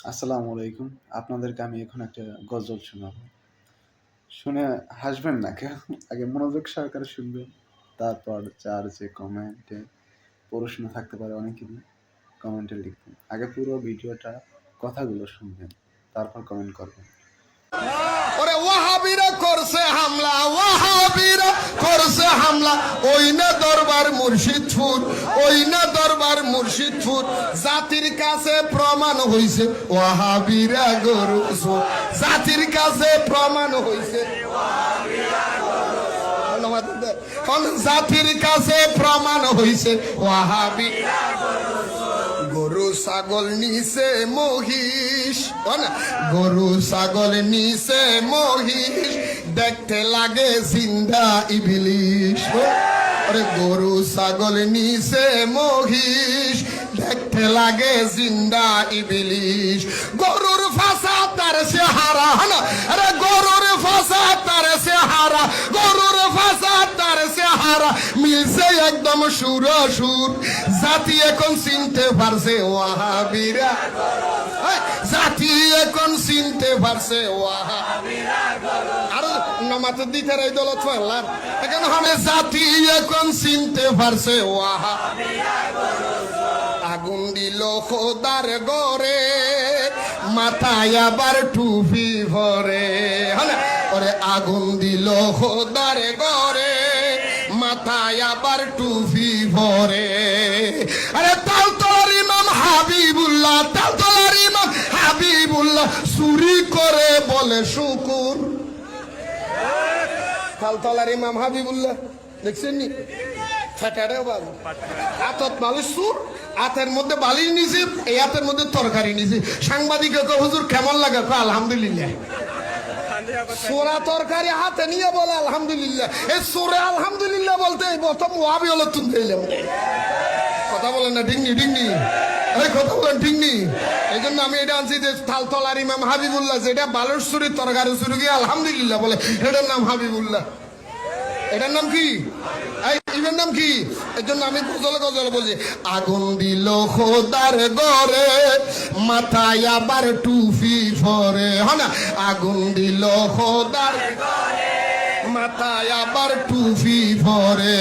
আসসালামু আলাইকুম। আপনাদেরকে আমি এখন একটা গজল শোনাবো। শুনে হাসবেন না কেউ। আগে মনোযোগ সহকারে শুনবেন। তারপর যার যে কমেন্টে প্রশ্ন থাকতে পারে অনেকেরই কমেন্টে লিখবেন। আগে পুরো ভিডিওটা কথাগুলো শুনবেন। তারপর কমেন্ট করবেন। ওরে ওয়াহাবিরা করছে হামলা, ওয়াহাবিরা করছে হামলা, ওই না দরবার মুর্শিদপুর, ওই না দরবার মুর্শিদপুর। জাতির কাছে প্রমাণ হইছে ওয়াহাবিরা গরু চোর, জাতির কাছে প্রমাণ হইছে জাতির কাছে প্রমাণ হইছে ওয়াহাবি গরু ছাগল নিছে মহিষ, গরু ছাগল নিছে মহিষ, দেখতে লাগে জিন্দা ইবলিশ। আরে গরু ছাগল নিছে মহিষ, দেখতে লাগে জিন্দা ইবলিশ। গরুর ফাঁসা তার সে হারা, আরে গরুর ফাঁসা তার সে হারা, গরুর ফাঁসা তার সে হারা, মিলছে একদম সুর সুর। জাতি এখন চিনতে পারছে ওয়াহাবিরা, জাতি এখন চিনতে পারছে ওয়াহাবিরা। আর নামাতে দিতে রাই দলত ফেলার এখন হবে জাতি এখন চিনতে পারছে ওয়াহাবিরা। আগুন দিল খোদার গরে, মাথায় আবার টুপি ভরে, ওরে আগুন দিল খোদার গরে, মাথায় আবার টুপি ভরে। আরে তালতলার ইমাম হাবিবুল্লাহ, তালতলার ইমাম হাবিবুল্লাহ চুরি করে বলে শুকুর। তালতলার ইমাম হাবিবুল্লাহ দেখছেন নি? হাতত বালিশ সুর, হাতের মধ্যে বালিশ নিছে, এই হাতের মধ্যে তরকারি নিছে। সাংবাদিক হুজুর কেমন লাগে? আলহামদুলিল্লাহ। সোরা তরকারি হাতে নিয়ে বলে আলহামদুলিল্লাহ। এই সোরে আলহামদুলিল্লাহ বলতে প্রথম ওয়াবি হলো তুমি কথা বলেন না, ডিংনি ডিংনি, এই কথা বলেন ডিংনি। এই জন্য আমি এটা আনছি যে তালতলার ইমাম হাবিবুল্লাহ যেটা বালুর সুরি তরকারি সুরি গিয়ে আলহামদুলিল্লাহ বলে, এটার নাম হাবিবুল্লাহ। এটার নাম কি? ইভের নাম কি? এর জন্য আমি গজল গজল বলছি। আগুন দিল খোদার গরে, মাথায় আবার টুপি ভরে, না আগুন দিল খোদার গরে, মাথায় আবার টুপি ভরে।